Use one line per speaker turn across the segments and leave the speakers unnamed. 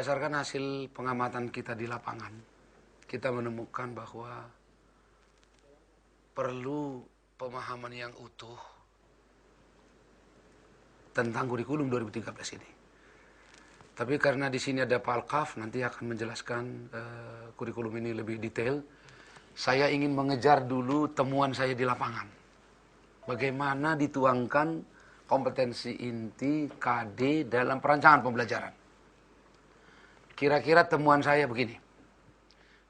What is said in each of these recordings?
Berdasarkan hasil pengamatan kita di lapangan, kita menemukan bahwa perlu pemahaman yang utuh tentang kurikulum 2013 ini. Tapi karena di sini ada Pak Alkaf, nanti akan menjelaskan kurikulum ini lebih detail. Saya ingin mengejar dulu temuan saya di lapangan. Bagaimana dituangkan kompetensi inti KD dalam perancangan pembelajaran. Kira-kira temuan saya begini.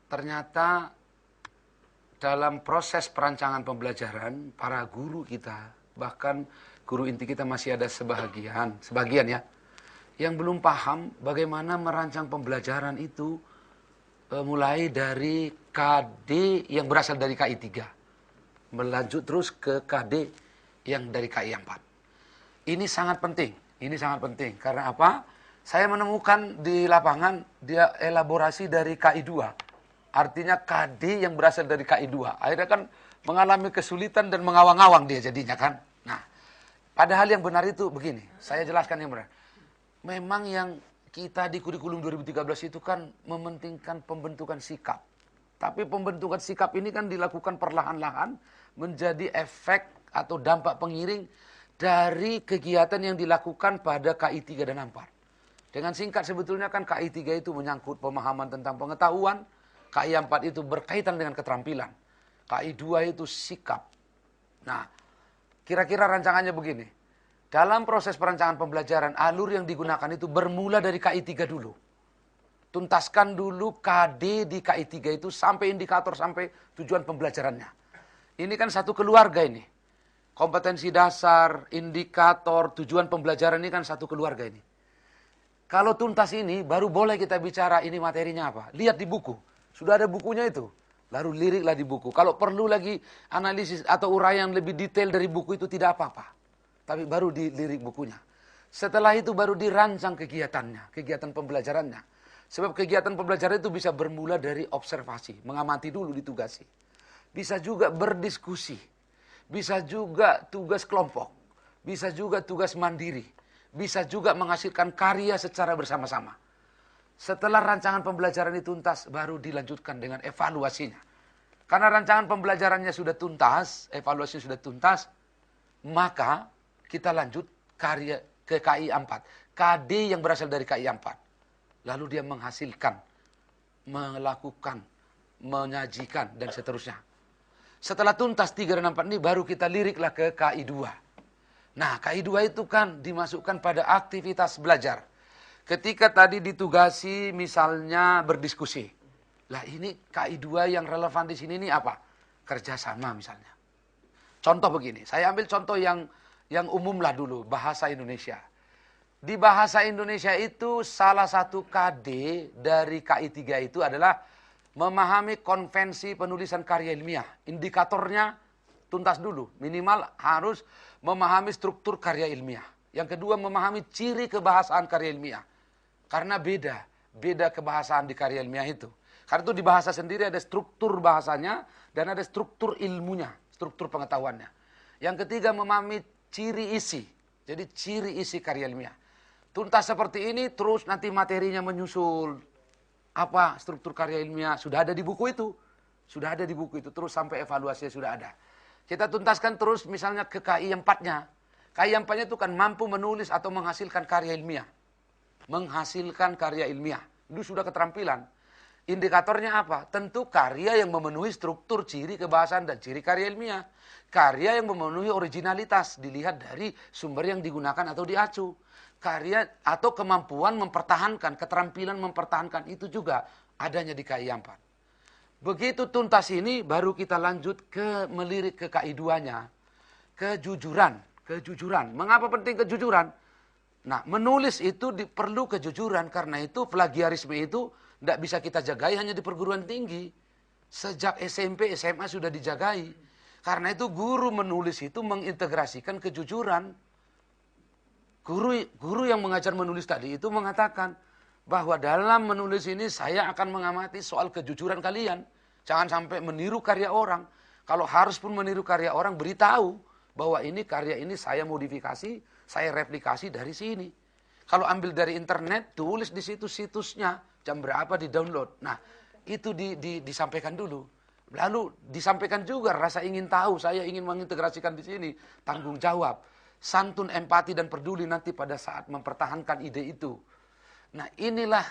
Ternyata dalam proses perancangan pembelajaran, para guru kita, bahkan guru inti kita masih ada sebagian ya, yang belum paham bagaimana merancang pembelajaran itu mulai dari KD yang berasal dari KI 3, melanjut terus ke KD yang dari KI 4. Ini sangat penting karena apa? Saya menemukan di lapangan dia elaborasi dari KI 2. Artinya KD yang berasal dari KI 2. Akhirnya kan mengalami kesulitan dan mengawang-awang dia jadinya kan. Nah, padahal yang benar itu begini. Saya jelaskan yang benar. Memang yang kita di kurikulum 2013 itu kan mementingkan pembentukan sikap. Tapi pembentukan sikap ini kan dilakukan perlahan-lahan menjadi efek atau dampak pengiring dari kegiatan yang dilakukan pada KI 3 dan 4. Dengan singkat sebetulnya kan KI 3 itu menyangkut pemahaman tentang pengetahuan, KI 4 itu berkaitan dengan keterampilan, KI 2 itu sikap. Nah, kira-kira rancangannya begini. Dalam proses perancangan pembelajaran, alur yang digunakan itu bermula dari KI 3 dulu. Tuntaskan dulu KD di KI 3 itu sampai indikator, sampai tujuan pembelajarannya. Ini kan satu keluarga ini. Kompetensi dasar, indikator, tujuan pembelajaran ini kan satu keluarga ini. Kalau tuntas ini, baru boleh kita bicara ini materinya apa. Lihat di buku. Sudah ada bukunya itu. Lalu liriklah di buku. Kalau perlu lagi analisis atau uraian lebih detail dari buku itu tidak apa-apa. Tapi baru dilirik bukunya. Setelah itu baru dirancang kegiatannya, kegiatan pembelajarannya. Sebab kegiatan pembelajaran itu bisa bermula dari observasi, mengamati dulu, ditugasi. Bisa juga berdiskusi. Bisa juga tugas kelompok. Bisa juga tugas mandiri. Bisa juga menghasilkan karya secara bersama-sama. Setelah rancangan pembelajaran itu tuntas, baru dilanjutkan dengan evaluasinya. Karena rancangan pembelajarannya sudah tuntas, evaluasinya sudah tuntas, maka kita lanjut karya ke KI 4. KD yang berasal dari KI 4. Lalu dia menghasilkan, melakukan, menyajikan, dan seterusnya. Setelah tuntas 3 dan 4 ini, baru kita liriklah ke KI 2. Nah, KI 2 itu kan dimasukkan pada aktivitas belajar. Ketika tadi ditugasi misalnya berdiskusi. Lah ini KI 2 yang relevan di sini ini apa? Kerjasama misalnya. Contoh begini, saya ambil contoh yang umum lah dulu, bahasa Indonesia. Di bahasa Indonesia itu salah satu KD dari KI 3 itu adalah memahami konvensi penulisan karya ilmiah. Indikatornya tuntas dulu, minimal harus memahami struktur karya ilmiah. Yang kedua, memahami ciri kebahasaan karya ilmiah. Karena beda kebahasaan di karya ilmiah itu. Karena itu di bahasa sendiri ada struktur bahasanya dan ada struktur ilmunya, struktur pengetahuannya. Yang ketiga, memahami ciri isi. Jadi ciri isi karya ilmiah. Tuntas seperti ini, terus nanti materinya menyusul. Apa struktur karya ilmiah? Sudah ada di buku itu. Sudah ada di buku itu, terus sampai evaluasinya sudah ada. Kita tuntaskan terus misalnya ke KI 4-nya. KI 4-nya itu kan mampu menulis atau menghasilkan karya ilmiah. Menghasilkan karya ilmiah. Itu sudah keterampilan. Indikatornya apa? Tentu karya yang memenuhi struktur ciri kebahasaan dan ciri karya ilmiah. Karya yang memenuhi originalitas. Dilihat dari sumber yang digunakan atau diacu. Karya atau kemampuan mempertahankan, keterampilan mempertahankan. Itu juga adanya di KI 4. Begitu tuntas ini, baru kita lanjut ke melirik ke KI 2-nya. Kejujuran. Mengapa penting kejujuran? Nah, menulis itu perlu kejujuran. Karena itu plagiarisme itu tidak bisa kita jagai hanya di perguruan tinggi. Sejak SMP, SMA sudah dijagai. Karena itu guru menulis itu mengintegrasikan kejujuran. Guru yang mengajar menulis tadi itu mengatakan, bahwa dalam menulis ini saya akan mengamati soal kejujuran kalian. Jangan sampai meniru karya orang. Kalau harus pun meniru karya orang, beritahu bahwa ini karya ini saya modifikasi, saya replikasi dari sini. Kalau ambil dari internet, tulis di situ situsnya, jam berapa di-download. Nah, itu disampaikan dulu. Lalu disampaikan juga rasa ingin tahu, saya ingin mengintegrasikan di sini, tanggung jawab, santun, empati, dan peduli nanti pada saat mempertahankan ide itu. Nah, inilah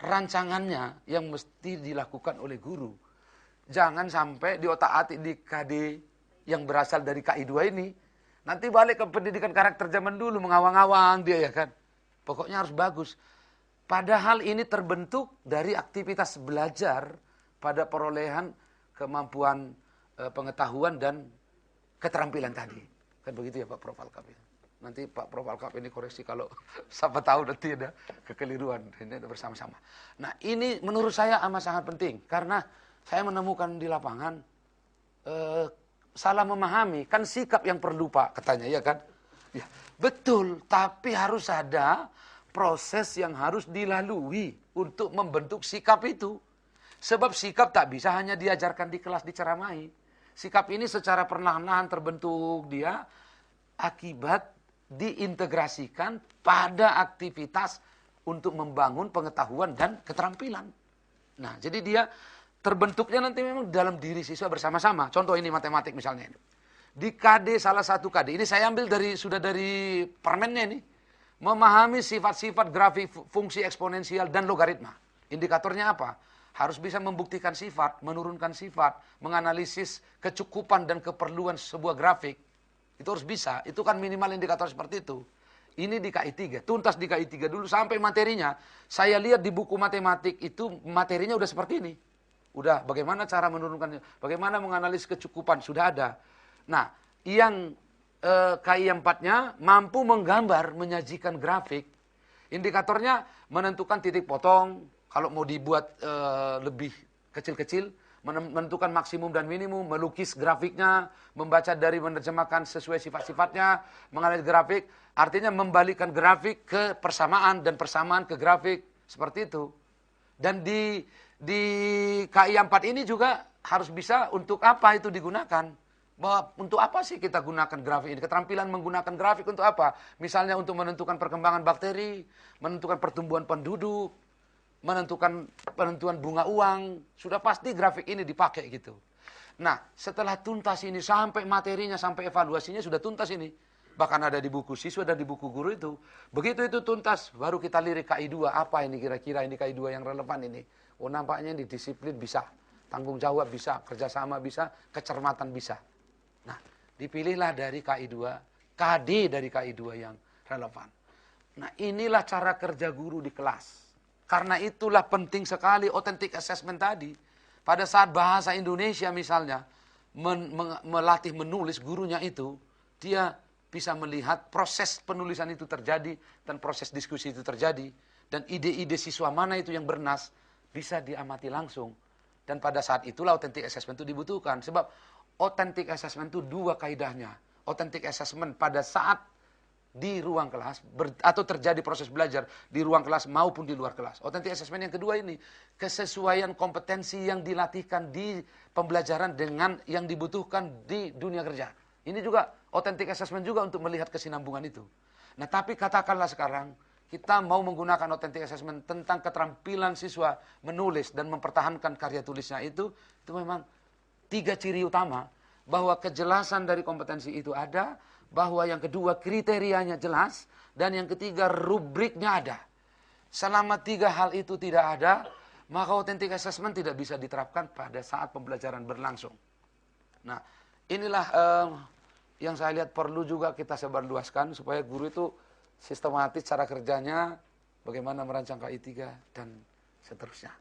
rancangannya yang mesti dilakukan oleh guru. Jangan sampai di otak-atik di KD yang berasal dari KI2 ini, nanti balik ke pendidikan karakter zaman dulu, mengawang-awang dia ya kan. Pokoknya harus bagus. Padahal ini terbentuk dari aktivitas belajar pada perolehan kemampuan pengetahuan dan keterampilan tadi. Kan begitu ya Pak Prof. Alkap ya. Nanti Pak Prof. Alkap ini koreksi kalau siapa tahu nanti ada kekeliruan. Ini ada bersama-sama. Nah ini menurut saya amat sangat penting. Karena saya menemukan di lapangan salah memahami. Kan sikap yang perlu Pak katanya ya kan. Ya, betul, tapi harus ada proses yang harus dilalui untuk membentuk sikap itu. Sebab sikap tak bisa hanya diajarkan di kelas diceramahi. Sikap ini secara perlahan-lahan terbentuk dia akibat diintegrasikan pada aktivitas untuk membangun pengetahuan dan keterampilan. Nah, jadi dia terbentuknya nanti memang dalam diri siswa bersama-sama. Contoh ini matematik misalnya. Di KD, salah satu KD, ini saya ambil sudah dari permennya ini. Memahami sifat-sifat grafik fungsi eksponensial dan logaritma. Indikatornya apa? Harus bisa membuktikan sifat, menurunkan sifat, menganalisis kecukupan dan keperluan sebuah grafik. Itu harus bisa, itu kan minimal indikator seperti itu. Ini di KI3, tuntas di KI3 dulu sampai materinya. Saya lihat di buku matematik itu materinya udah seperti ini. Udah bagaimana cara menurunkannya, bagaimana menganalisis kecukupan, sudah ada. Nah, yang KI4-nya mampu menggambar, menyajikan grafik. Indikatornya menentukan titik potong, kalau mau dibuat lebih kecil-kecil, menentukan maksimum dan minimum, melukis grafiknya, membaca dari menerjemahkan sesuai sifat-sifatnya, menganalisis grafik, artinya membalikkan grafik ke persamaan dan persamaan ke grafik, seperti itu. Dan di KI4 ini juga harus bisa untuk apa itu digunakan. Bahwa untuk apa sih kita gunakan grafik ini? Keterampilan menggunakan grafik untuk apa? Misalnya untuk menentukan perkembangan bakteri, menentukan pertumbuhan penduduk, menentukan penentuan bunga uang. Sudah pasti grafik ini dipakai gitu. Nah, setelah tuntas ini sampai materinya, sampai evaluasinya sudah tuntas ini. Bahkan ada di buku siswa dan di buku guru itu. Begitu itu tuntas, baru kita lirik KI2. Apa ini kira-kira ini KI2 yang relevan ini? Oh nampaknya ini disiplin bisa, tanggung jawab bisa, kerjasama bisa, kecermatan bisa. Nah, dipilihlah dari KI2, KD dari KI2 yang relevan. Nah, inilah cara kerja guru di kelas. Karena itulah penting sekali authentic assessment tadi. Pada saat bahasa Indonesia misalnya, melatih menulis gurunya itu, dia bisa melihat proses penulisan itu terjadi, dan proses diskusi itu terjadi, dan ide-ide siswa mana itu yang bernas, bisa diamati langsung. Dan pada saat itulah authentic assessment itu dibutuhkan. Sebab authentic assessment itu dua kaidahnya. Authentic assessment pada saat di ruang kelas atau terjadi proses belajar di ruang kelas maupun di luar kelas. Authentic assessment yang kedua ini kesesuaian kompetensi yang dilatihkan di pembelajaran dengan yang dibutuhkan di dunia kerja. Ini juga authentic assessment juga untuk melihat kesinambungan itu. Nah, tapi katakanlah sekarang kita mau menggunakan authentic assessment tentang keterampilan siswa menulis dan mempertahankan karya tulisnya itu memang 3 ciri utama, bahwa kejelasan dari kompetensi itu ada, bahwa yang kedua kriterianya jelas, dan yang ketiga rubriknya ada. Selama 3 hal itu tidak ada, maka authentic assessment tidak bisa diterapkan pada saat pembelajaran berlangsung. Nah, inilah yang saya lihat perlu juga kita sebarluaskan supaya guru itu sistematis cara kerjanya, bagaimana merancang KI3 dan seterusnya.